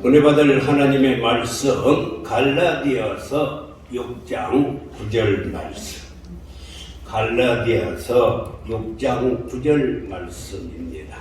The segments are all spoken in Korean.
은혜 받을 하나님의 말씀 갈라디아서 6장 9절 말씀. 갈라디아서 6장 9절 말씀입니다.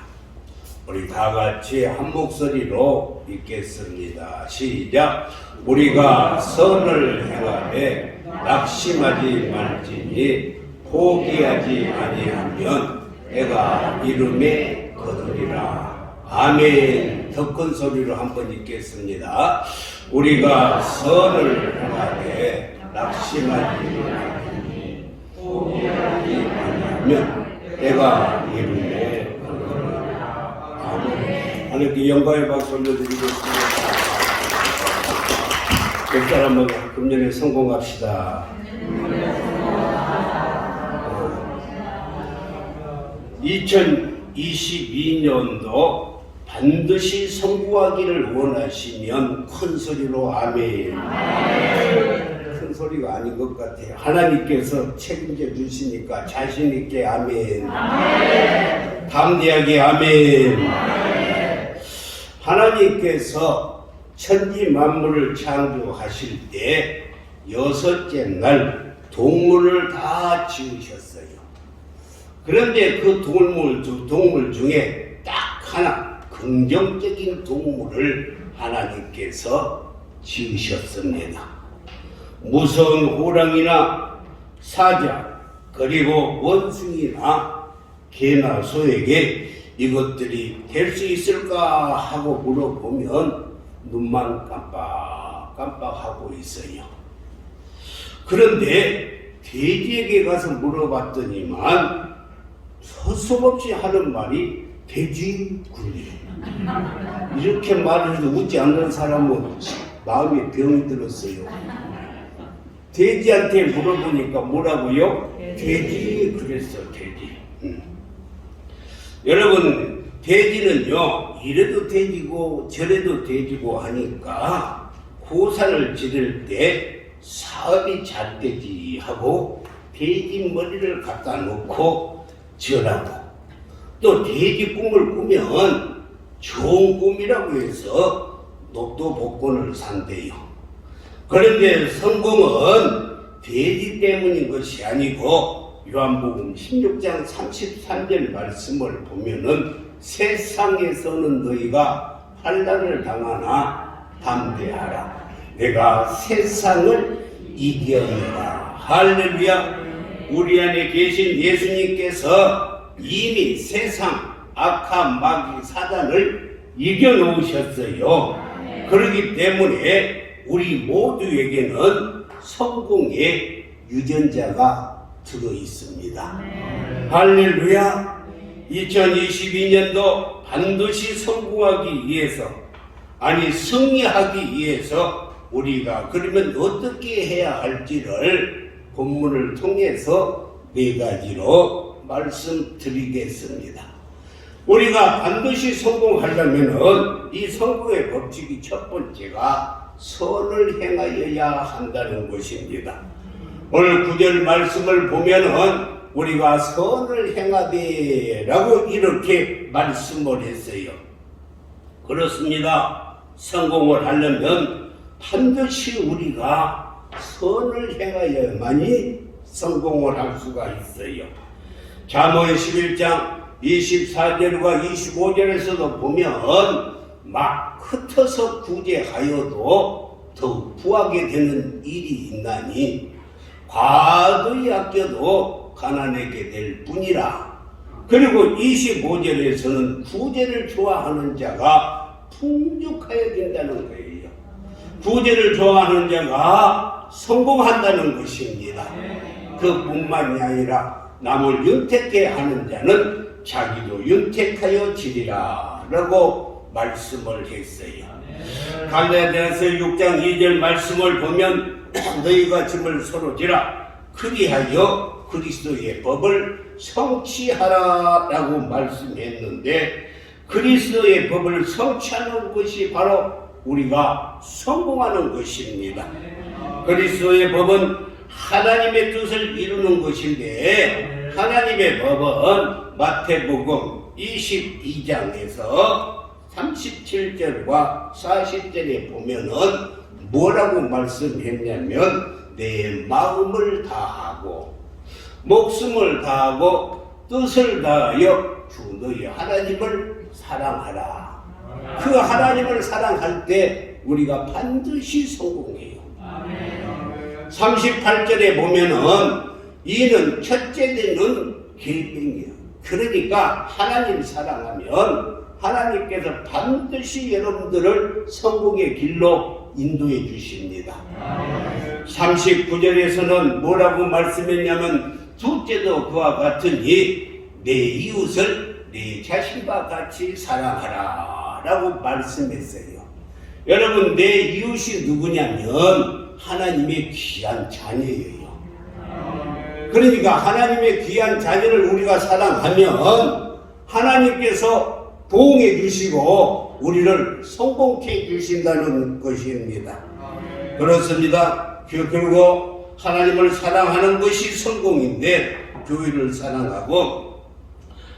우리 다 같이 한 목소리로 읽겠습니다. 시작. 우리가 선을 행하되 낙심하지 말지니 포기하지 아니하면 때가 이름에 거두리라. 아멘. 더 큰 소리로 한번 읽겠습니다. 우리가 선을 행하되 낙심하지 말지니 포기하지 아니하면 때가 이름에 거두리라. 아멘. 하나님께 영광의 박수 올려드리겠습니다. 백달 한번 금년에 성공합시다. 2022년도 반드시 성공하기를 원하시면 큰 소리로 아멘. 큰 소리가 아닌 것 같아요. 하나님께서 책임져 주시니까 자신 있게 아멘. 담대하게 아멘. 하나님께서 천지 만물을 창조하실 때 여섯째 날 동물을 다 지으셨어요. 그런데 그 동물 중에 딱 하나 긍정적인 동물을 하나님께서 지으셨습니다. 무서운 호랑이나 사자 그리고 원숭이나 개나 소에게 이것들이 될 수 있을까 하고 물어보면 눈만 깜빡깜빡하고 있어요. 그런데 돼지에게 가서 물어봤더니만 서슴없이 하는 말이 돼지 굴리. 이렇게 말을 해도 웃지 않는 사람은 마음에 병이 들었어요. 돼지한테 물어보니까 뭐라고요? 돼지 그랬어. 돼지. 여러분 돼지는요 이래도 돼지고 저래도 돼지고 하니까 고사를 지를 때 사업이 잘 되지 하고 돼지 머리를 갖다 놓고 지으라고. 또 돼지 꿈을 꾸면 좋은 꿈이라고 해서 로또 복권을 산대요. 그런데 성공은 돼지 때문인 것이 아니고 요한복음 16장 33절 말씀을 보면은 세상에서는 너희가 환난을 당하나 담대하라. 내가 세상을 이겼노라. 할렐루야. 우리 안에 계신 예수님께서 이미 세상 악한 마귀 사단을 이겨놓으셨어요. 그렇기 때문에 우리 모두에게는 성공의 유전자가 들어있습니다. 할렐루야. 2022년도 반드시 성공하기 위해서 승리하기 위해서 우리가 그러면 어떻게 해야 할지를 본문을 통해서 4가지로 말씀드리겠습니다. 우리가 반드시 성공하려면 이 성공의 법칙이 첫 번째가 선을 행하여야 한다는 것입니다. 오늘 9절 말씀을 보면은 우리가 선을 행하되 라고 이렇게 말씀을 했어요. 그렇습니다. 성공을 하려면 반드시 우리가 선을 행하여야만이 성공을 할 수가 있어요. 잠언 11장 24절과 25절에서도 보면 막 흩어서 구제하여도 더욱 부하게 되는 일이 있나니 과도히 아껴도 가난하게 될 뿐이라. 그리고 25절에서는 구제를 좋아하는 자가 풍족하여야 된다는 거예요. 구제를 좋아하는 자가 성공한다는 것입니다. 그뿐만이 아니라 남을 윤택해 하는 자는 자기도 윤택하여 지리라 라고 말씀을 했어요. 갈라디아서 6장 2절 말씀을 보면 너희가 짐을 서로 지라 그리하여 그리스도의 법을 성취하라 라고 말씀했는데 그리스도의 법을 성취하는 것이 바로 우리가 성공하는 것입니다. 그리스도의 법은 하나님의 뜻을 이루는 것인데 하나님의 법은 마태복음 22장에서 37절과 40절에 보면은 뭐라고 말씀했냐면 내 마음을 다하고 목숨을 다하고 뜻을 다하여 주 너희 하나님을 사랑하라. 그 하나님을 사랑할 때 우리가 반드시 성공해요. 38절에 보면은 이는 첫째 되는 계명이에요. 그러니까 하나님 사랑하면 하나님께서 반드시 여러분들을 성공의 길로 인도해 주십니다. 39절에서는 뭐라고 말씀했냐면 둘째도 그와 같으니 내 이웃을 내 자신과 같이 사랑하라 라고 말씀했어요. 여러분, 내 이웃이 누구냐면 하나님의 귀한 자녀예요. 그러니까 하나님의 귀한 자녀를 우리가 사랑하면 하나님께서 보응해 주시고 우리를 성공케 해 주신다는 것입니다. 그렇습니다. 결국 하나님을 사랑하는 것이 성공인데 교회를 사랑하고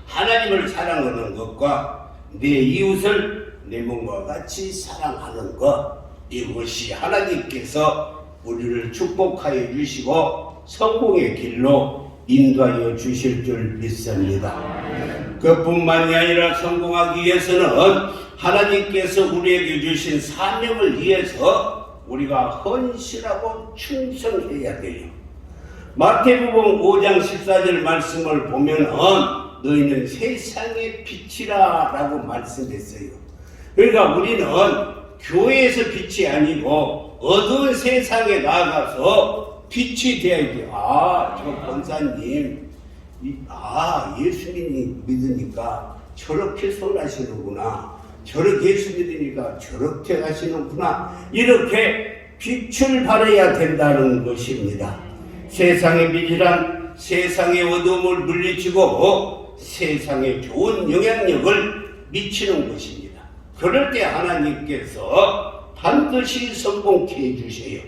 하나님을 사랑하는 것과 내 이웃을 내 몸과 같이 사랑하는 것, 이것이 하나님께서 우리를 축복하여 주시고 성공의 길로 인도하여 주실 줄 믿습니다. 그뿐만이 아니라 성공하기 위해서는 하나님께서 우리에게 주신 사명을 위해서 우리가 헌신하고 충성해야 돼요. 마태복음 5장 14절 말씀을 보면은 너희는 세상의 빛이라 라고 말씀했어요. 그러니까 우리는 교회에서 빛이 아니고 어두운 세상에 나가서 빛이 되어야 돼요. 저 권사님, 예수님이 믿으니까 저렇게 선하시는구나. 저렇게 예수 믿으니까 저렇게 하시는구나. 이렇게 빛을 발해야 된다는 것입니다. 세상의 빛이란 세상의 어둠을 물리치고 세상에 좋은 영향력을 미치는 것입니다. 그럴 때 하나님께서 반드시 성공케 해주세요.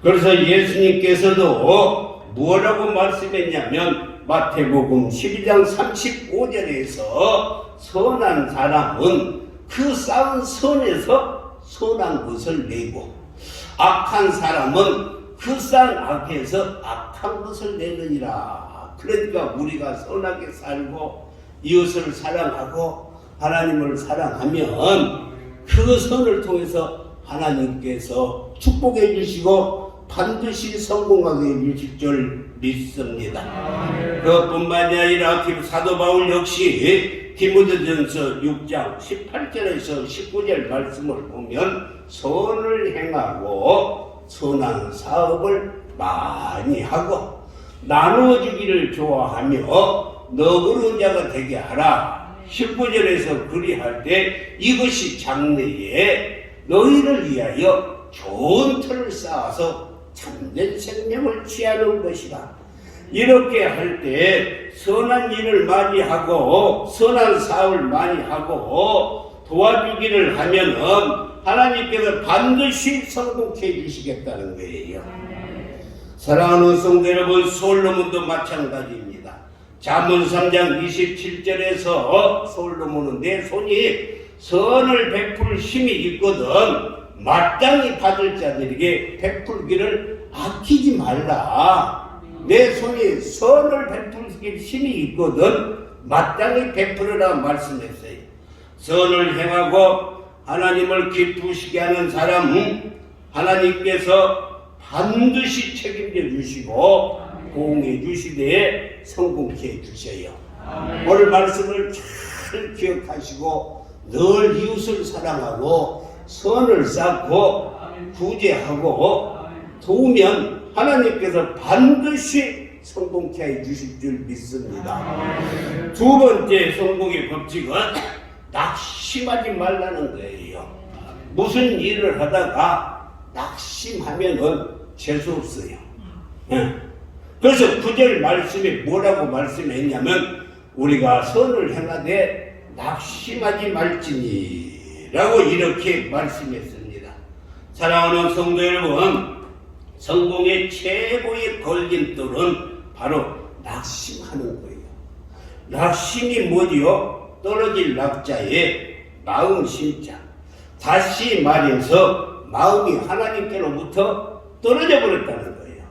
그래서 예수님께서도 뭐라고 말씀했냐면 마태복음 12장 35절에서 선한 사람은 그 쌓은 선에서 선한 것을 내고 악한 사람은 그 쌓은 악에서 악한 것을 내느니라. 그러니까 우리가 선하게 살고 이웃을 사랑하고 하나님을 사랑하면 그 선을 통해서 하나님께서 축복해 주시고 반드시 성공하게 해주실 줄 믿습니다. 그것뿐만이 아니라 사도 바울 역시 디모데전서 6장 18절에서 19절 말씀을 보면 선을 행하고 선한 사업을 많이 하고 나누어주기를 좋아하며 너그러운 자가 되게 하라. 19절에서 그리할 때 이것이 장래에 너희를 위하여 좋은 틀을 쌓아서 참된 생명을 취하는 것이다. 이렇게 할 때 선한 일을 많이 하고 선한 사업을 많이 하고 도와주기를 하면은 하나님께서 반드시 성공해 주시겠다는 거예요. 사랑하는 성도 여러분, 솔로몬도 마찬가지입니다. 잠언 3장 27절에서 솔로몬은 내 손이 선을 베풀 힘이 있거든 마땅히 받을 자들에게 베풀기를 아끼지 말라. 내 손이 선을 베풀 힘이 있거든 마땅히 베풀으라 말씀했어요. 선을 행하고 하나님을 기쁘시게 하는 사람은 하나님께서 반드시 책임져 주시고 보응해 주시되 성공케 해 주셔요. 오늘 말씀을 잘 기억하시고 늘 이웃을 사랑하고 선을 쌓고 구제하고 도우면 하나님께서 반드시 성공케 해 주실 줄 믿습니다. 두 번째 성공의 법칙은 낙심하지 말라는 거예요. 무슨 일을 하다가 낙심하면은 재수없어요. 그래서 9절 말씀에 뭐라고 말씀했냐면 우리가 선을 행하되 낙심하지 말지니 라고 이렇게 말씀했습니다. 사랑하는 성도 여러분, 성공의 최고의 걸림돌은 바로 낙심하는 거예요. 낙심이 뭐지요? 떨어질 낙자에 마음 심자. 다시 말해서 마음이 하나님께로부터 떨어져 버렸다는 거예요.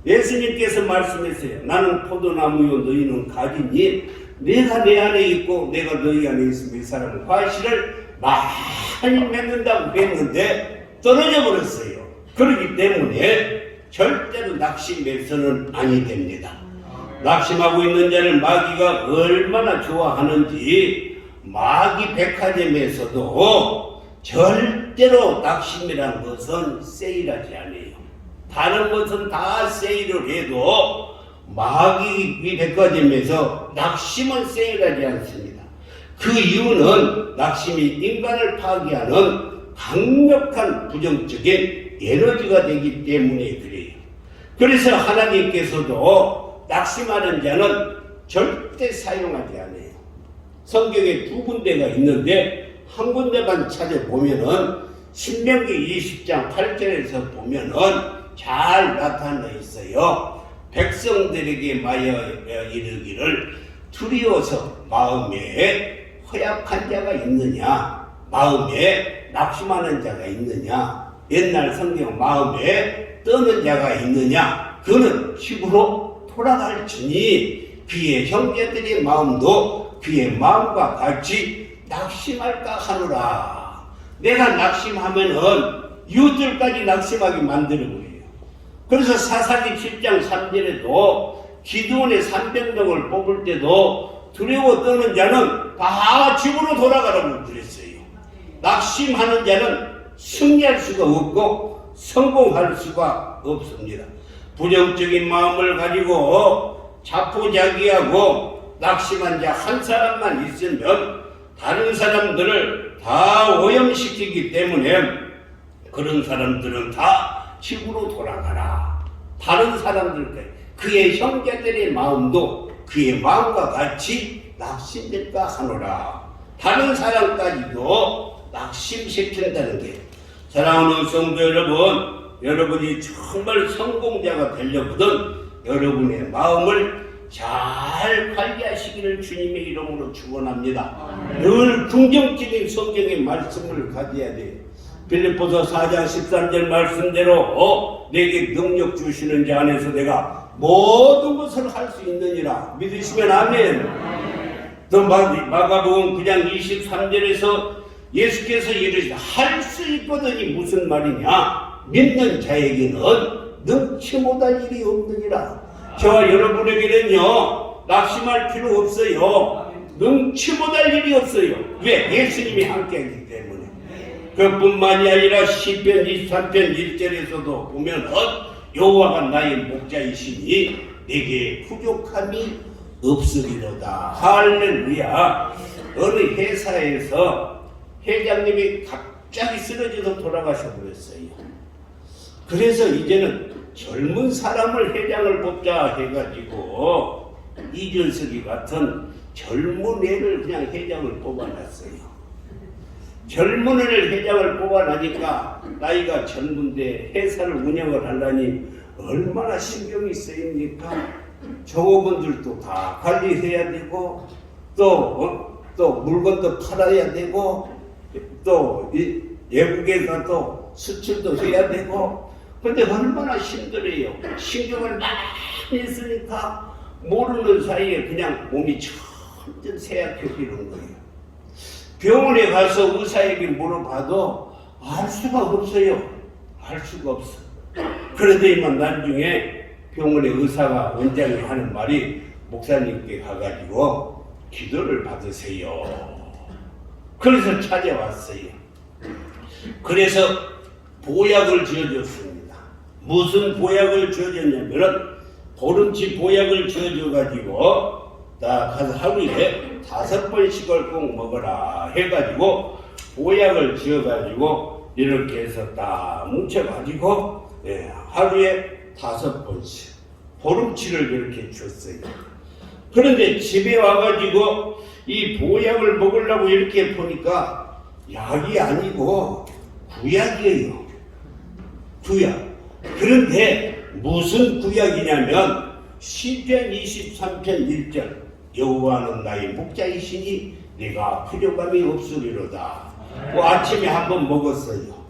예수님께서 말씀했어요. 나는 포도나무요 너희는 가지니 내가 내 안에 있고 내가 너희 안에 있으면 이 사람은 과실을 많이 맺는다고 했는데 떨어져 버렸어요. 그렇기 때문에 절대로 낙심해서는 아니 됩니다. 낙심하고 있는 자를 마귀가 얼마나 좋아하는지 마귀 백화점에서도 절대로 낙심이란 것은 세일하지 않아요. 다른 것은 다 세일을 해도 마귀 백화점에서 낙심은 세일하지 않습니다. 그 이유는 낙심이 인간을 파괴하는 강력한 부정적인 에너지가 되기 때문에 그래요. 그래서 하나님께서도 낙심하는 자는 절대 사용하지 않아요. 성경에 두 군데가 있는데 한 군데만 찾아보면은 신명기 20장 8절에서 보면은 잘 나타나 있어요. 백성들에게 말하여 이르기를 두려워서 마음에 허약한 자가 있느냐, 마음에 낙심하는 자가 있느냐, 옛날 성경 마음에 떠는 자가 있느냐, 그는 집으로 돌아갈지니 그의 형제들의 마음도 그의 마음과 같이 낙심할까 하노라. 내가 낙심하면은 이웃들까지 낙심하게 만들어버려요. 그래서 사사기 7장 3절에도 기드온의 300명을 뽑을 때도 두려워 떠는 자는 다 집으로 돌아가라고 그랬어요. 낙심하는 자는 승리할 수가 없고 성공할 수가 없습니다. 부정적인 마음을 가지고 자포자기하고 낙심한 자 한 사람만 있으면 다른 사람들을 다 오염시키기 때문에 그런 사람들은 다 집으로 돌아가라. 다른 사람들, 그의 형제들의 마음도 그의 마음과 같이 낙심될까 하노라. 다른 사람까지도 낙심시킨다는 게, 사랑하는 성도 여러분, 여러분이 정말 성공자가 되려거든 여러분의 마음을 잘 관리하시기를 주님의 이름으로 축원합니다. 늘 긍정적인 성경의 말씀을 가져야 돼요. 빌립보서 4장 13절 말씀대로 내게 능력 주시는 자 안에서 내가 모든 것을 할 수 있느니라. 믿으시면 아멘. 또 마가복음 9장 23절에서 예수께서 이르시되 할 수 있거든이 무슨 말이냐? 믿는 자에게는 능치 못할 일이 없느니라. 저와 여러분에게는요 낙심할 필요 없어요. 능치 못할 일이 없어요. 왜? 예수님이 함께하기 때문에. 그뿐만이 아니라 시편 23편 1절에서도 보면 여호와가 나의 목자이시니 내게 부족함이 없으리로다. 할렐루야. 어느 회사에서 회장님이 갑자기 쓰러져서 돌아가셔 버렸어요. 그래서 이제는 젊은 사람을 회장을 뽑자 해가지고 이준석이 같은 젊은 애를 그냥 회장을 뽑아놨어요. 젊은 애를 회장을 뽑아나니까 나이가 젊은데 회사를 운영을 하려니 얼마나 신경이 쓰입니까? 종업원들도 다 관리해야 되고 또 물건도 팔아야 되고 또 외국에서 또 수출도 해야 되고. 근데 얼마나 힘들어요. 신경을 많이 쓰니까 모르는 사이에 그냥 몸이 점점 쇠약해지는 거예요. 병원에 가서 의사에게 물어봐도 알 수가 없어요. 알 수가 없어. 그러더니만 나중에 병원의 의사가 원장이 하는 말이 목사님께 가가지고 기도를 받으세요. 그래서 찾아왔어요. 그래서 보약을 지어줬습니다. 무슨 보약을 지어줬냐면은 보름치 보약을 지어줘가지고 딱 가서 하루에 5번씩을 꼭 먹어라 해가지고 보약을 지어가지고 이렇게 해서 딱 뭉쳐가지고 하루에 5번씩 보름치를 이렇게 줬어요. 그런데 집에 와가지고 이 보약을 먹으려고 이렇게 보니까 약이 아니고 구약이에요. 구약. 그런데 무슨 구약이냐면 시편 23편 1절 여호와는 나의 목자이시니 네가 부족함이 없으리로다. 그 아침에 한번 먹었어요.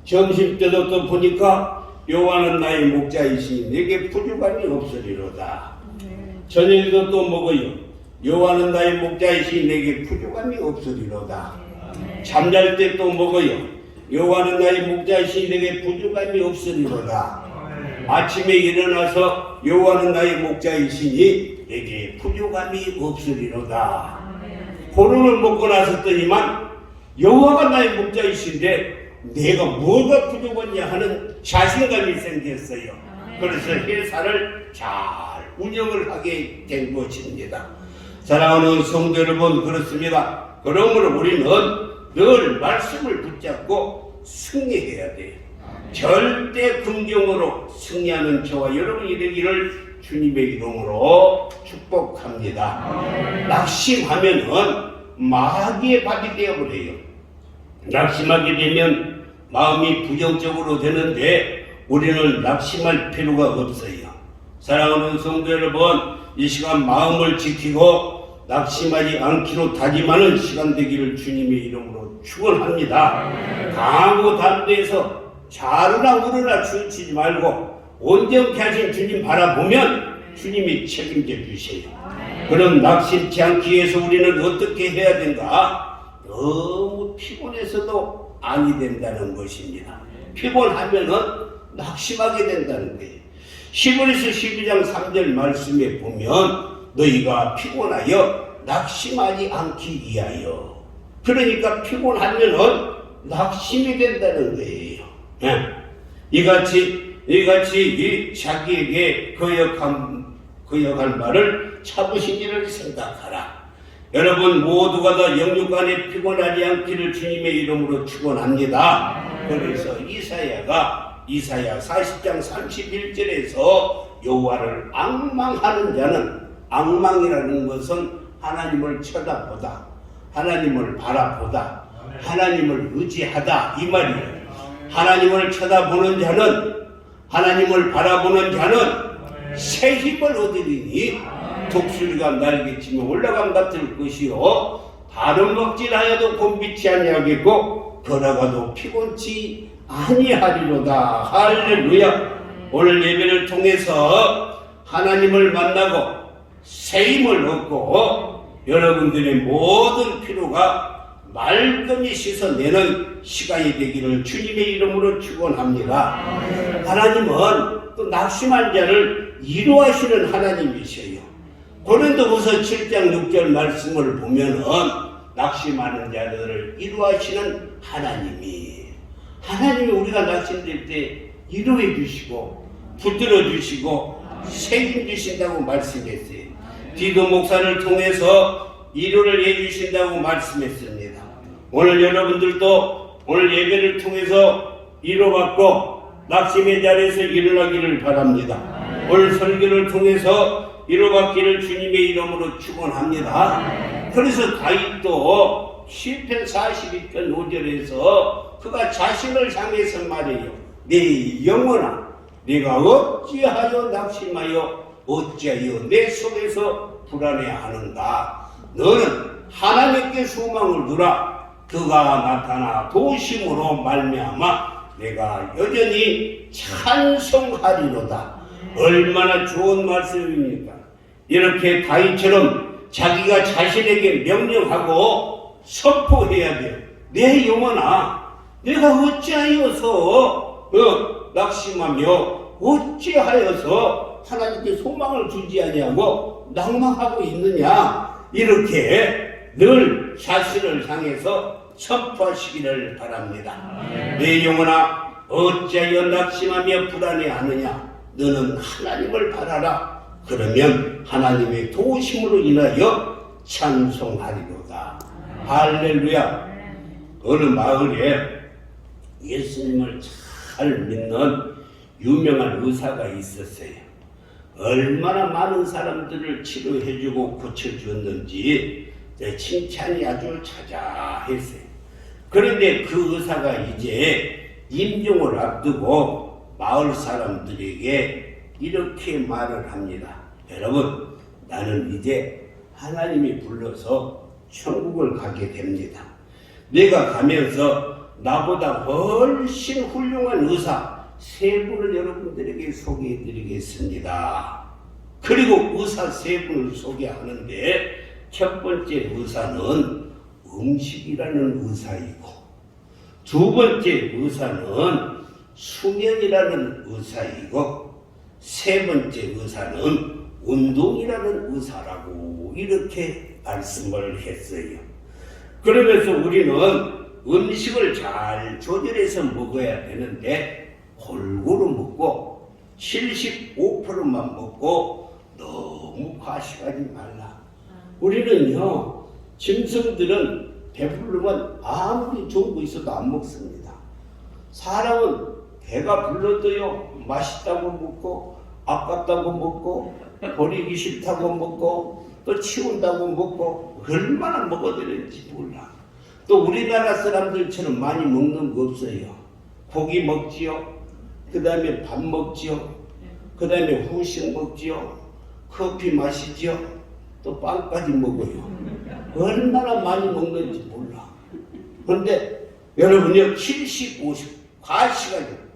점심 때도 또 보니까 여호와는 나의 목자이시니 내게 부족함이 없으리로다. 저녁에도 또 먹어요. 여호와는 나의 목자이시니 내게 부족함이 없으리로다. 잠잘 때 또 먹어요. 여호와는 나의 목자이시니 내게 부족함이 없으리로다. 아침에 일어나서 여호와는 나의 목자이시니 내게 부족함이 없으리로다. 보름을 먹고 나섰더니만 여호와가 나의 목자이신데 내가 뭐가 부족하냐 하는 자신감이 생겼어요. 그래서 회사를 잘 운영을 하게 된 것입니다. 사랑하는 성도 여러분, 그렇습니다. 그러므로 우리는 늘 말씀을 붙잡고 승리해야 돼요. 절대 긍정으로 승리하는 저와 여러분이 되기를 주님의 이름으로 축복합니다. 낙심하면은 마귀의 밥이 되어버려요. 낙심하게 되면 마음이 부정적으로 되는데 우리는 낙심할 필요가 없어요. 사랑하는 성도 여러분, 이 시간 마음을 지키고 낙심하지 않기로 다짐하는 시간 되기를 주님의 이름으로 축원합니다. 강하고 담대해서 좌르나 우르나 치우치지 말고 온전케 하신 주님 바라보면 주님이 책임져 주세요. 그럼 낙심치 않기 위해서 우리는 어떻게 해야 된가? 너무 피곤해서도 아니 된다는 것입니다. 피곤하면은 낙심하게 된다는 거예요. 히브리서 12장 3절 말씀에 보면 너희가 피곤하여 낙심하지 않기 위하여. 그러니까 피곤하면은 낙심이 된다는 거예요. 이같이 이 자기에게 거역한 말을 참으시기를 생각하라. 여러분 모두가 다 영육간에 피곤하지 않기를 주님의 이름으로 축원합니다. 그래서 이사야 40장 31절에서 여호와를 앙망하는 자는, 앙망이라는 것은 하나님을 쳐다보다, 하나님을 바라보다, 하나님을 의지하다 이 말이에요. 하나님을 쳐다보는 자는, 하나님을 바라보는 자는 새 힘을 얻으리니 독수리가 날개치며 올라감 같을 것이요 다른 먹질하여도 곤비치 아니하겠고 걸어가도 피곤치 아니하리로다. 할렐루야. 오늘 예배를 통해서 하나님을 만나고 새 힘을 얻고 여러분들의 모든 피로가 말끔히 씻어내는 시간이 되기를 주님의 이름으로 축원합니다. 하나님은 또 낙심한 자를 위로하시는 하나님이세요. 고린도후서 7장 6절 말씀을 보면은 낙심하는 자들을 위로하시는 하나님이 우리가 낙심될 때 위로해 주시고 붙들어 주시고 책임 주신다고 말씀했어요. 디도 목사를 통해서 위로를 해 주신다고 말씀했습니다. 오늘 여러분들도 오늘 예배를 통해서 위로받고 낙심의 자리에서 일어나기를 바랍니다. 오늘 설교를 통해서 위로받기를 주님의 이름으로 축원합니다. 그래서 다윗도 시편 42편 5절에서 그가 자신을 향해서 말해요. 내 영혼아, 내가 어찌하여 낙심하여 어찌하여 내 속에서 불안해하는가. 너는 하나님께 소망을 두라. 그가 나타나 도심으로 말미암아 내가 여전히 찬송하리로다. 얼마나 좋은 말씀입니까? 이렇게 다윗처럼 자기가 자신에게 명령하고 선포해야 돼요. 내 영혼아, 내가 어찌하여서 낙심하며 어찌하여서 하나님께 소망을 주지 아니하고 낭망하고 있느냐. 이렇게 늘 자신을 향해서 선포하시기를 바랍니다. 내 영혼아, 어찌하여 낙심하며 불안해하느냐. 너는 하나님을 바라라. 그러면 하나님의 도우심으로 인하여 찬송하리로다. 할렐루야. 어느 마을에 예수님을 잘 믿는 유명한 의사가 있었어요. 얼마나 많은 사람들을 치료해주고 고쳐주었는지 칭찬이 아주 자자했어요. 그런데 그 의사가 이제 임종을 앞두고 마을 사람들에게 이렇게 말을 합니다. 여러분, 나는 이제 하나님이 불러서 천국을 가게 됩니다. 내가 가면서 나보다 훨씬 훌륭한 의사 세 분을 여러분들에게 소개해 드리겠습니다. 그리고 의사 세 분을 소개하는데 첫 번째 의사는 음식이라는 의사이고, 두 번째 의사는 수면이라는 의사이고, 세 번째 의사는 운동이라는 의사라고 이렇게 말씀을 했어요. 그러면서 우리는 음식을 잘 조절해서 먹어야 되는데 골고루 먹고 75%만 먹고 너무 과식하지 말라. 우리는요, 짐승들은 배부르면 아무리 좋은 거 있어도 안 먹습니다. 사람은 배가 불러도요, 맛있다고 먹고 아깝다고 먹고 버리기 싫다고 먹고 또 치운다고 먹고 얼마나 먹어야 되는지 몰라. 또 우리나라 사람들처럼 많이 먹는 거 없어요. 고기 먹지요, 그 다음에 밥 먹지요, 그 다음에 후식 먹지요, 커피 마시지요, 또 빵까지 먹어요. 얼마나 많이 먹는지 몰라. 그런데 여러분요, 70, 50 과시가지고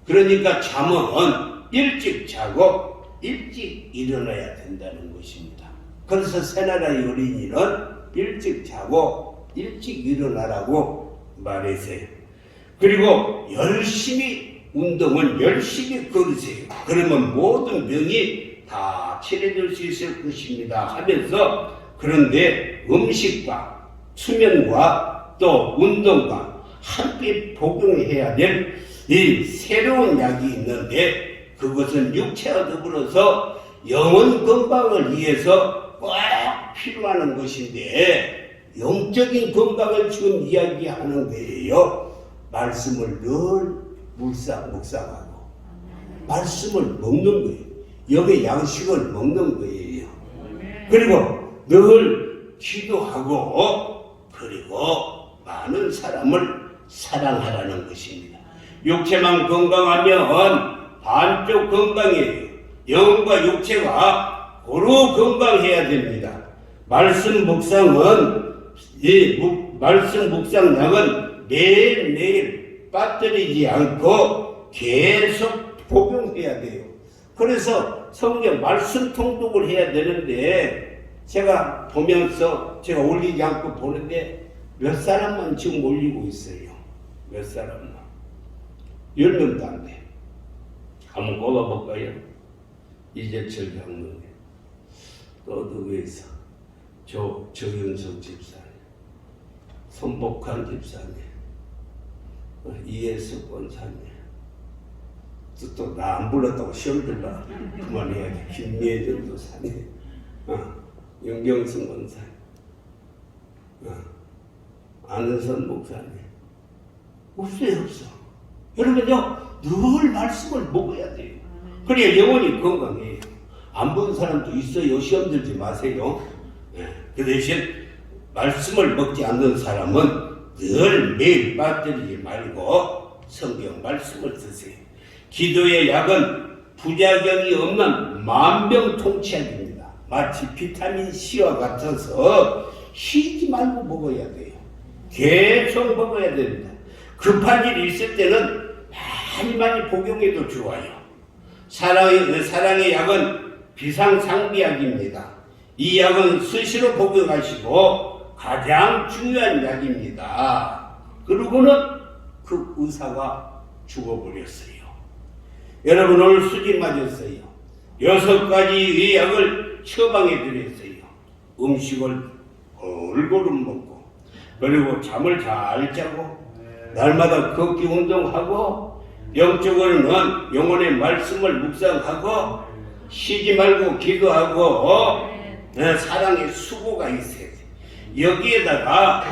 그러니까 잠은 일찍 자고 일찍 일어나야 된다는 것입니다. 그래서 새나라의 어린이는 일찍 자고 일찍 일어나라고 말했어요. 그리고 열심히 운동은 열심히 걸으세요. 그러면 모든 병이 다 치료될 수 있을 것입니다 하면서, 그런데 음식과 수면과 또 운동과 함께 복용해야 될 이 새로운 약이 있는데, 그것은 육체와 더불어서 영혼 건강을 위해서 꼭 필요한 것인데, 영적인 건강을 지금 이야기하는 거예요. 말씀을 늘 묵상하고 말씀을 먹는 거예요. 영의 양식을 먹는 거예요. 그리고 늘 기도하고, 그리고 많은 사람을 사랑하라는 것입니다. 육체만 건강하면 반쪽 건강이에요. 영과 육체가 고루 건강해야 됩니다. 말씀 묵상량은 매일매일 빠뜨리지 않고 계속 복용해야 돼요. 그래서 성경 말씀 통독을 해야 되는데, 제가 보면서 제가 올리지 않고 보는데 몇 사람만 지금 올리고 있어요. 몇 사람만. 10명도 안 돼. 한번 뽑아볼까요? 이재철 장로님, 또 누구에서 조윤석 집사님, 손복한 집사님, 이해숙 권사님, 또 나 안 불렀다고 시험 들라 그만해야 돼. 김미애전 도사님, 윤경승 권사님, 안은선 목사님. 없어. 여러분요, 늘 말씀을 먹어야 돼요. 그래야 영혼이 건강해요. 안 본 사람도 있어요. 시험 들지 마세요. 그 대신 말씀을 먹지 않는 사람은 늘 매일 빠뜨리지 말고 성경 말씀을 드세요. 기도의 약은 부작용이 없는 만병통치약입니다. 마치 비타민 C와 같아서 쉬지 말고 먹어야 돼요. 계속 먹어야 됩니다. 급한 일이 있을 때는 많이 복용해도 좋아요. 사랑의 약은 비상상비약입니다. 이 약은 수시로 복용하시고 가장 중요한 약입니다. 그러고는 그 의사가 죽어버렸어요. 여러분, 오늘 수직 맞았어요. 6가지의 약을 처방해 드렸어요. 음식을 골고루 먹고, 그리고 잠을 잘 자고, 날마다 걷기 운동하고, 영적으로는 영혼의 말씀을 묵상하고, 쉬지 말고 기도하고, 사랑의 수고가 있어야 돼. 여기에다가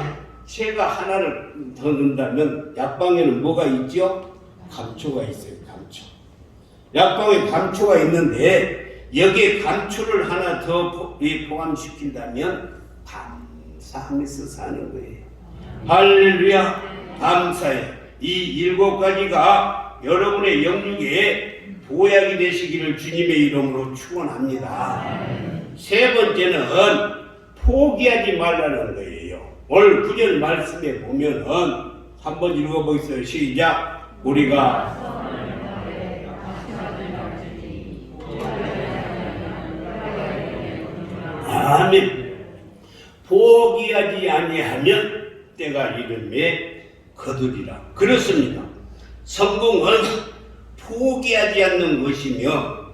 제가 하나를 더 넣는다면, 약방에는 뭐가 있죠? 감초가 있어요. 감초. 약방에 감초가 있는데, 여기에 감초를 하나 더 포함시킨다면 감사하면서 사는 거예요. 할렐루야. 감사해. 이 7가지가 여러분의 영육에 보약이 되시기를 주님의 이름으로 축원합니다. 세 번째는 포기하지 말라는 거예요. 오늘 구절 말씀에 보면은 한번 읽어보겠어요. 시작. 우리가 아멘. 포기하지 아니하면 때가 이름에 거두리라. 그렇습니다. 성공은 포기하지 않는 것이며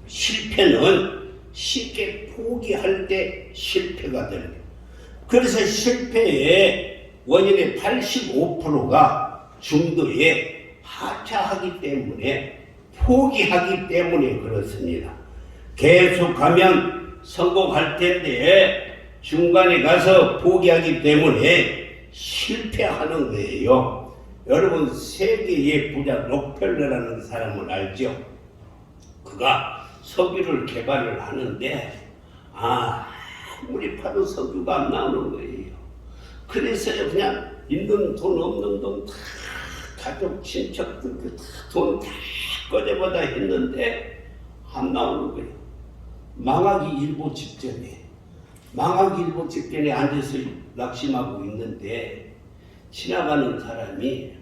실패는 쉽게 포기할 때 실패가 됩니다. 그래서 실패의 원인의 85%가 중도에 하차하기 때문에 포기하기 때문에 그렇습니다. 계속하면 성공할 텐데 중간에 가서 포기하기 때문에 실패하는 거예요. 여러분 세계의 부자 록펠러라는 사람을 알죠? 그가 석유를 개발을 하는데 아무리 파도 석유가 안 나오는 거예요. 그래서 그냥 있는 돈 없는 돈 다 가족 친척들 돈 다 꺼내보다 했는데 안 나오는 거예요. 망하기 일보 직전에 앉아서 낙심하고 있는데 지나가는 사람이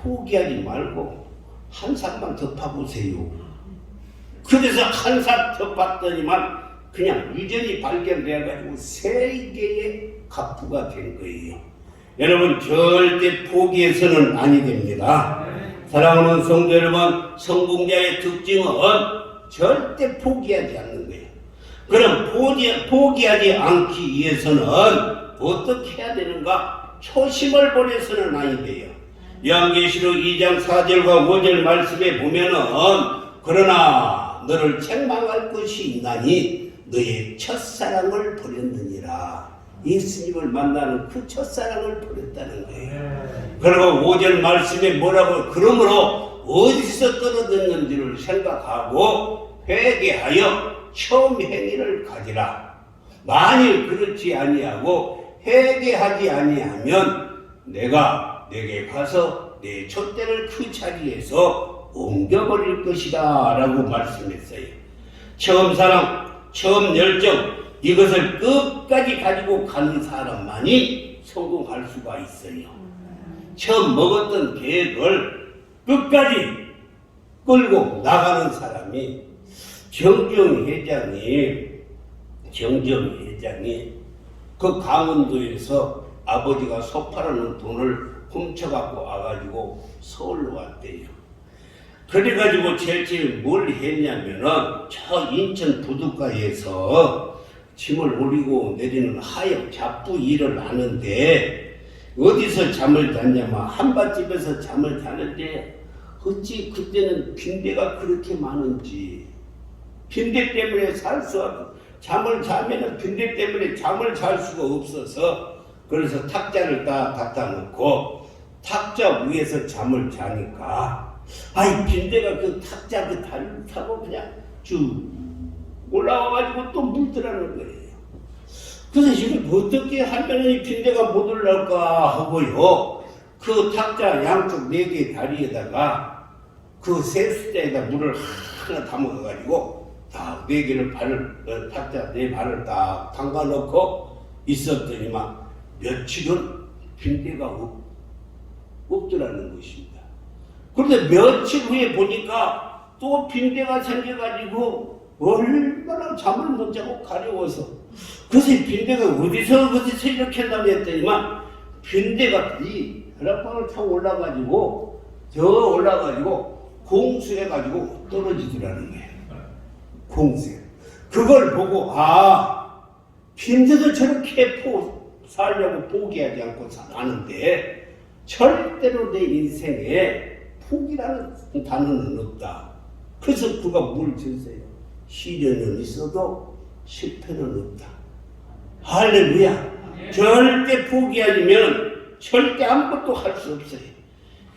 포기하지 말고 한 삽만 더 파보세요. 그래서 한 삽 더 팠더니만 그냥 유전이 발견되어가지고 3개의 갑부가 된 거예요. 여러분 절대 포기해서는 아니 됩니다. 사랑하는 성도 여러분, 성공자의 특징은 절대 포기하지 않는 거예요. 그럼 포기하지 않기 위해서는 어떻게 해야 되는가? 초심을 버려서는 아니 돼요. 요한계시록 2장 4절과 5절 말씀에 보면은 그러나 너를 책망할 것이 있나니 너의 첫사랑을 버렸느니라. 예수님을 만나는 그 첫사랑을 버렸다는 거예요. 그리고 5절 말씀에 뭐라고? 그러므로 어디서 떨어졌는지를 생각하고 회개하여 처음 행위를 가지라. 만일 그렇지 아니하고 회개하지 아니하면 내가 내게 가서 내 촛대를 그 자리에서 옮겨버릴 것이다 라고 말씀했어요. 처음 사랑, 처음 열정, 이것을 끝까지 가지고 가는 사람만이 성공할 수가 있어요. 처음 먹었던 계획을 끝까지 끌고 나가는 사람이 정정 회장이 그 강원도에서 아버지가 소파라는 돈을 훔쳐갖고 와가지고 서울로 왔대요. 그래가지고 제일 뭘 했냐면은 저 인천 부둣가에서 짐을 오리고 내리는 하역 잡부 일을 하는데 어디서 잠을 잤냐면 한밭집에서 잠을 자는데 어찌 그때는 빈대가 그렇게 많은지 빈대 때문에 살 수 없고 잠을 자면은 빈대 때문에 잠을 잘 수가 없어서 그래서 탁자를 딱 갖다 놓고 탁자 위에서 잠을 자니까 빈대가 그 탁자 그 다리를 타고 그냥 쭉 올라와가지고 또 물더라는 거예요. 그래서 지금 어떻게 하면 이 빈대가 못 올라올까 하고요. 그 탁자 양쪽 4개의 다리에다가 그 세숫대에다 물을 하나 담아가지고 다 4개를 탁자 4발을 딱 담가놓고 있었더니만 며칠은 빈대가 없더라는 것입니다. 그런데 며칠 후에 보니까 또 빈대가 생겨가지고 얼마나 잠을 못 자고 가려워서 그래서 빈대가 어디서 이렇게 한다고 했더니만 빈대가 이 벼락방을 타고 올라가지고 공수해가지고 떨어지더라는 거예요. 공수해. 그걸 보고 빈대도 저렇게 살려고 포기하지 않고 사는데 절대로 내 인생에 포기라는 단어는 없다. 그래서 그가 뭘 줬어요? 시련은 있어도 실패는 없다. 할렐루야. 절대 포기하면 절대 아무것도 할 수 없어요.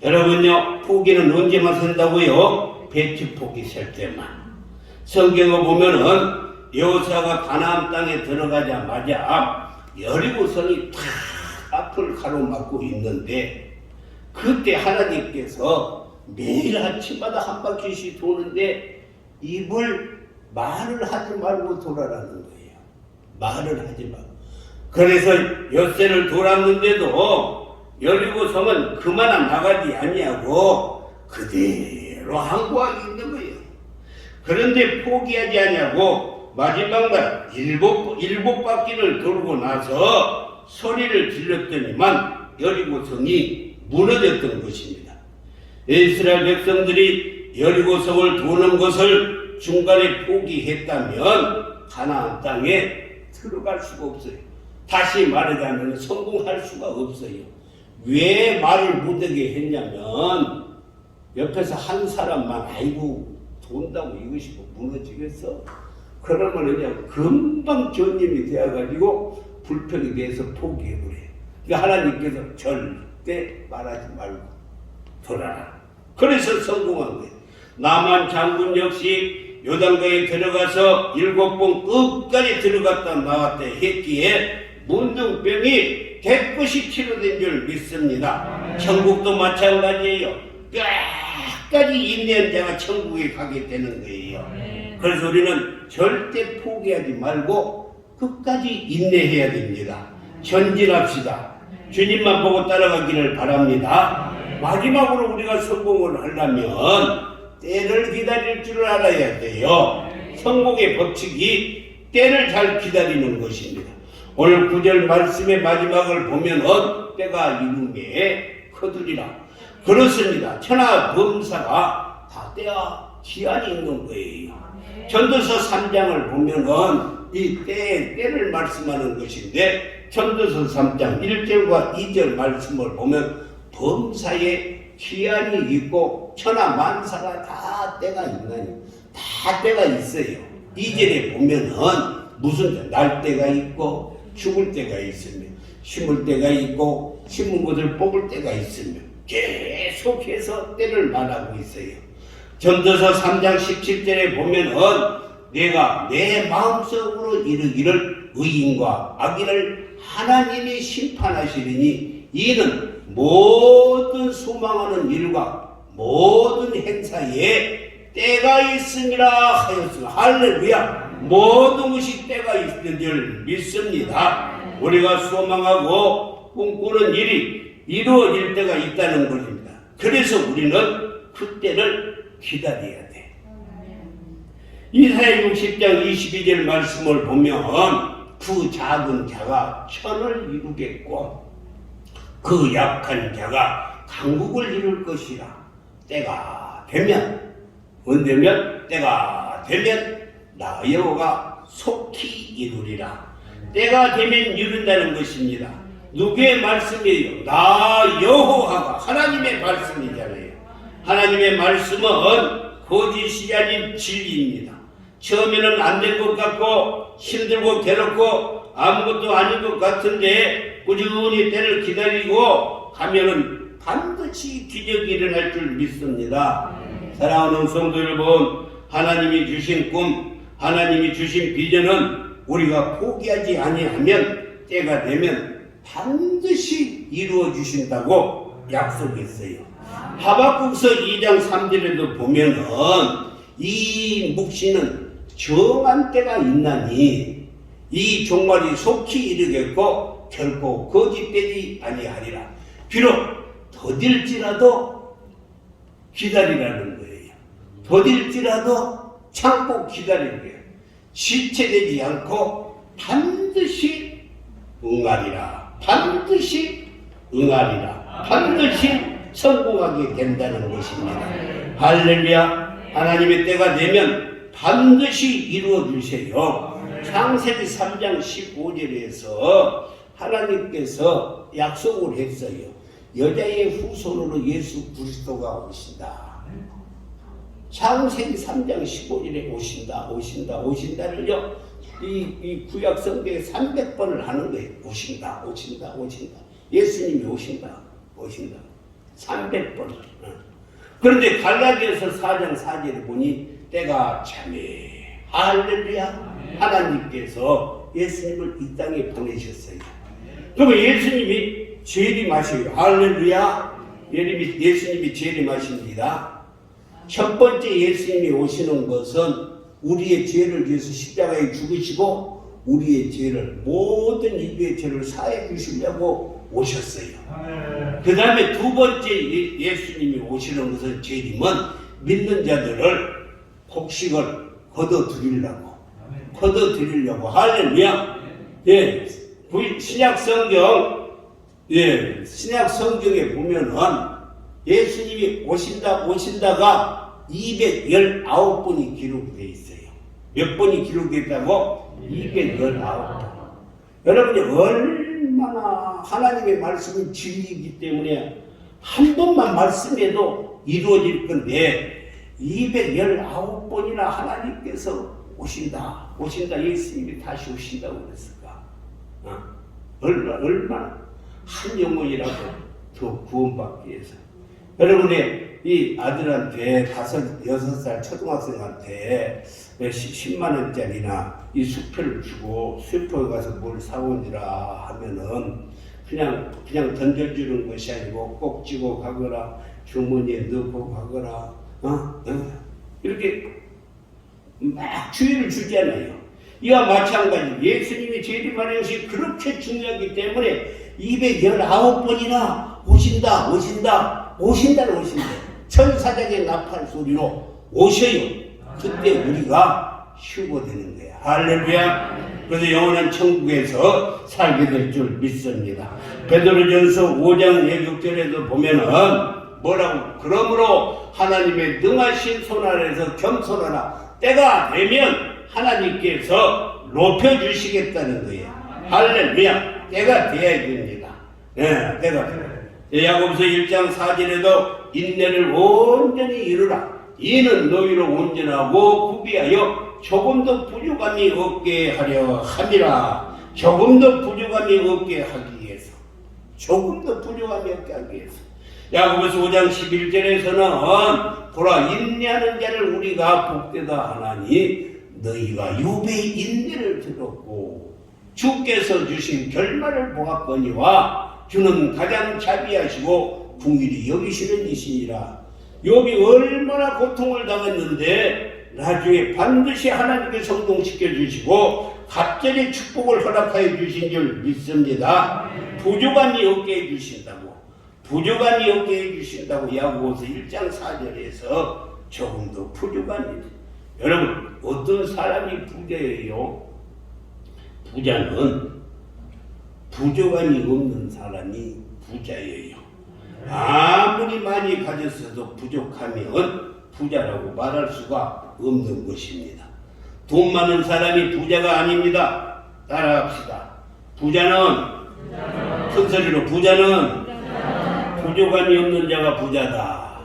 여러분요, 포기는 언제만 선다고요? 배추 포기 셀 때만. 성경을 보면은 여호수아가 가나안 땅에 들어가자마자 여리고성이 탁 앞을 가로막고 있는데 그때 하나님께서 매일 아침마다 한 바퀴씩 도는데 입을 말을 하지 말고 돌아라는 거예요. 말을 하지 마. 그래서 엿새를 돌았는데도 여리고성은 그만한 나가지 아니하고 그대로 항구하고 있는 거예요. 그런데 포기하지 아니하고 마지막 날 일곱 바퀴를 돌고 나서 소리를 질렀더니만 여리고성이 무너졌던 것입니다. 이스라엘 백성들이 여리고성을 도는 것을 중간에 포기했다면 가나안 땅에 들어갈 수가 없어요. 다시 말하자면 성공할 수가 없어요. 왜 말을 못하게 했냐면 옆에서 한 사람만 아이고 돈다고 이것이 뭐 무너지겠어? 그러면 그냥 금방 견념이 되어가지고 불평이 돼서 포기해버려요. 그러니까 하나님께서 절대 말하지 말고 돌아라. 그래서 성공한 거예요. 나만 장군 역시 요단강에 들어가서 7번 끝까지 들어갔다 나왔다 했기에 문둥병이 깨끗이 치료된 줄 믿습니다. 천국도 마찬가지예요. 끝까지 인내한 자가 천국에 가게 되는 거예요. 그래서 우리는 절대 포기하지 말고 끝까지 인내해야 됩니다. 전진합시다. 주님만 보고 따라가기를 바랍니다. 마지막으로 우리가 성공을 하려면 때를 기다릴 줄 알아야 돼요. 성공의 법칙이 때를 잘 기다리는 것입니다. 오늘 9절 말씀의 마지막을 보면 때가 이름에 거두리라. 그렇습니다. 천하 범사가 다 때와 기한이 있는 거예요. 전도서 3장을 보면은 이 때를 말씀하는 것인데 전도서 3장 1절과 2절 말씀을 보면 범사에 기한이 있고 천하 만사가 다 때가 있나니 다 때가 있어요. 2절에 보면은 무슨 날 때가 있고 죽을 때가 있으며 심을 때가 있고 심은 것을 뽑을 때가 있으며 계속해서 때를 말하고 있어요. 전도서 3장 17절에 보면은 내가 내 마음속으로 이르기를 의인과 악인을 하나님이 심판하시리니 이는 모든 소망하는 일과 모든 행사에 때가 있음이라 하였으나 할렐루야. 모든 것이 때가 있는 줄 믿습니다. 우리가 소망하고 꿈꾸는 일이 이루어질 때가 있다는 것입니다. 그래서 우리는 그 때를 기다려야 돼. 이사야 60장 22절 말씀을 보면 그 작은 자가 천을 이루겠고 그 약한 자가 강국을 이룰 것이라. 때가 되면 언제면 때가 되면 나 여호와가 속히 이루리라. 때가 되면 이룬다는 것입니다. 누구의 말씀이에요? 나 여호와가 하나님의 말씀이잖아요. 하나님의 말씀은 거짓이 아닌 진리입니다. 처음에는 안 될 것 같고 힘들고 괴롭고 아무것도 아닌 것 같은데 꾸준히 때를 기다리고 가면은 반드시 기적이 일어날 줄 믿습니다. 사랑하는 성도 여러분, 하나님이 주신 꿈, 하나님이 주신 비전은 우리가 포기하지 아니하면 때가 되면 반드시 이루어 주신다고 약속했어요. 하박국서 2장 3절에도 보면은 이 묵시는 정한 때가 있나니 이 종말이 속히 이르겠고 결코 거짓되지 아니하리라. 비록 더딜지라도 기다리라는 거예요. 더딜지라도 참고 기다리는 거예요. 지체되지 않고 반드시 응하리라. 반드시 응하리라. 반드시 성공하게 된다는 것입니다. 할렐루야. 하나님의 때가 되면 반드시 이루어 주세요. 창세기 3장 15절에서 하나님께서 약속을 했어요. 여자의 후손으로 예수 그리스도가 오신다. 창세기 3장 15절에 오신다를요. 이 구약 성경에 300번을 하는 거예요. 오신다. 예수님이 오신다. 300번. 그런데 갈라디아서 4장 4절에 보니 때가 참해. 할렐루야. 하나님께서 예수님을 이 땅에 보내셨어요. 그러면 예수님이 재림하셔요. 할렐루야. 예수님이 재림하십니다. 첫 번째 예수님이 오시는 것은 우리의 죄를 위해서 십자가에 죽으시고 우리의 죄를, 모든 인류의 죄를 사해 주시려고 오셨어요. 그 다음에 두 번째 예수님이 오시는 것은, 재림은 믿는 자들을 곡식을 거둬들이려고. 할렐루야. 예, 신약 성경에 보면은 예수님이 오신다가 219번이 기록되어 있어요. 몇 번이 기록됐다고? 219번. 여러분이 얼마나 하나님의 말씀이 진리이기 때문에 한 번만 말씀해도 이루어질 건데 219번이나 하나님께서 오신다 예수님이 다시 오신다고 그랬을까? 얼마나 한 영혼이라도 더 구원받기 위해서. 여러분의 이 아들한테 5, 6살 초등학생한테 10만 원짜리나 이 수표를 주고 슈퍼에 가서 뭘 사온지라 하면은 그냥 던져주는 것이 아니고 꼭 쥐고 가거라, 주머니에 넣고 가거라, 이렇게 막 주의를 주잖아요. 이와 마찬가지 예수님이 재림하는 것이 그렇게 중요하기 때문에 219번이나 오신다. 천사장의 나팔 소리로 오셔요. 그때 우리가 휴거되는 거야. 할렐루야. 그래서 영원한 천국에서 살게 될 줄 믿습니다. 베드로전서 5장 6절에도 보면은 뭐라고? 그러므로 하나님의 능하신 손 아래서 겸손하라. 때가 되면 하나님께서 높여주시겠다는 거예요. 할렐루야. 때가 돼야 됩니다. 때가 돼요. 야고보서 1장 4절에도 인내를 온전히 이루라. 이는 너희로 온전하고 구비하여 조금도 부족함이 없게 하려 함이라. 조금도 부족함이 없게 하기 위해서. 야고보서 5장 11절에서는 보라, 인내하는 자를 우리가 복되다 하나니 너희가 유배의 인내를 들었고 주께서 주신 결말을 보았거니와 주는 가장 자비하시고 긍휼히 여기시는 이시니라. 욥이 얼마나 고통을 당했는데 나중에 반드시 하나님께 성공시켜 주시고 갑자기 축복을 허락하여 주신 줄 믿습니다. 부족함이 없게 해주신다고. 야고보서 1장 4절에서 조금도 부족함이. 여러분, 어떤 사람이 부자예요? 부자는 부족함이 없는 사람이 부자예요. 아무리 많이 가졌어도 부족하면 부자라고 말할 수가 없는 것입니다. 돈 많은 사람이 부자가 아닙니다. 따라합시다. 부자는 큰 소리로, 부자는 부족함이 없는 자가 부자다.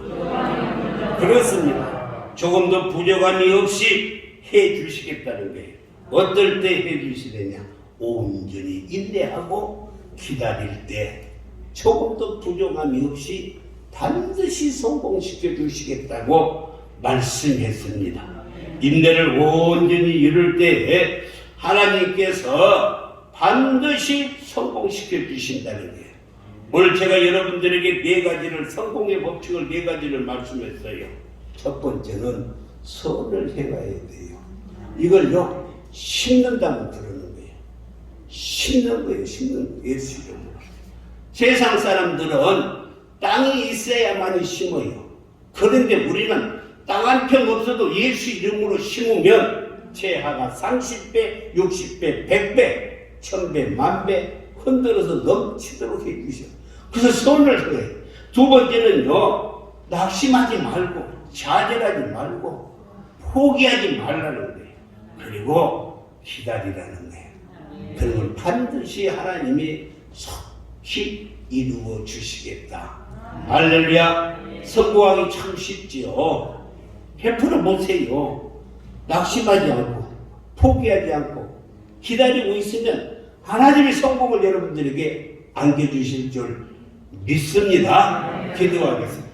그렇습니다. 조금 더 부족함이 없이 해 주시겠다는 거예요. 어떨 때 해 주시느냐? 온전히 인내하고 기다릴 때 조금도 부족함이 없이 반드시 성공시켜 주시겠다고 말씀했습니다. 인내를 온전히 이룰 때 하나님께서 반드시 성공시켜 주신다는 거예요. 오늘 제가 여러분들에게 4가지를, 성공의 법칙을 4가지를 말씀했어요. 첫 번째는 선을 행해야 돼요. 이걸요, 심는다고 들었는 거예요. 심는 거예요. 예수 이름으로. 세상 사람들은 땅이 있어야만 심어요. 그런데 우리는 땅 한 평 없어도 예수 이름으로 심으면 재하가 30배, 60배, 100배, 1000배, 10,000배 흔들어서 넘치도록 해주셔. 그래서 선을 해요. 두 번째는요, 낙심하지 말고, 좌절하지 말고, 포기하지 말라는 거예요. 그리고 기다리라는 거예요. 그러면 반드시 하나님이 속히 이루어 주시겠다. 할렐루야. 성공하기 참 쉽지요. 100% 못해요. 낙심하지 않고 포기하지 않고 기다리고 있으면 하나님의 성공을 여러분들에게 안겨주실 줄 믿습니다. 기도하겠습니다.